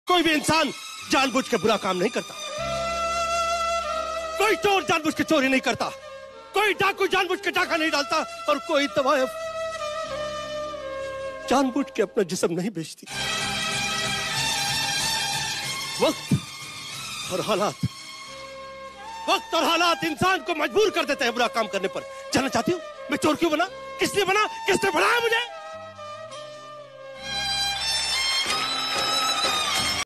कोई भी इंसान जानबूझ के बुरा काम नहीं करता, कोई चोर जानबूझ के चोरी नहीं करता, कोई डाकू जानबूझ के डाका नहीं डालता, और कोई तवायफ जानबूझ के अपना जिस्म नहीं बेचती। वक्त और हालात इंसान को मजबूर कर देते हैं बुरा काम करने पर। जानना चाहती हूँ मैं चोर क्यों बना, किसने बना, किसने बनाया मुझे?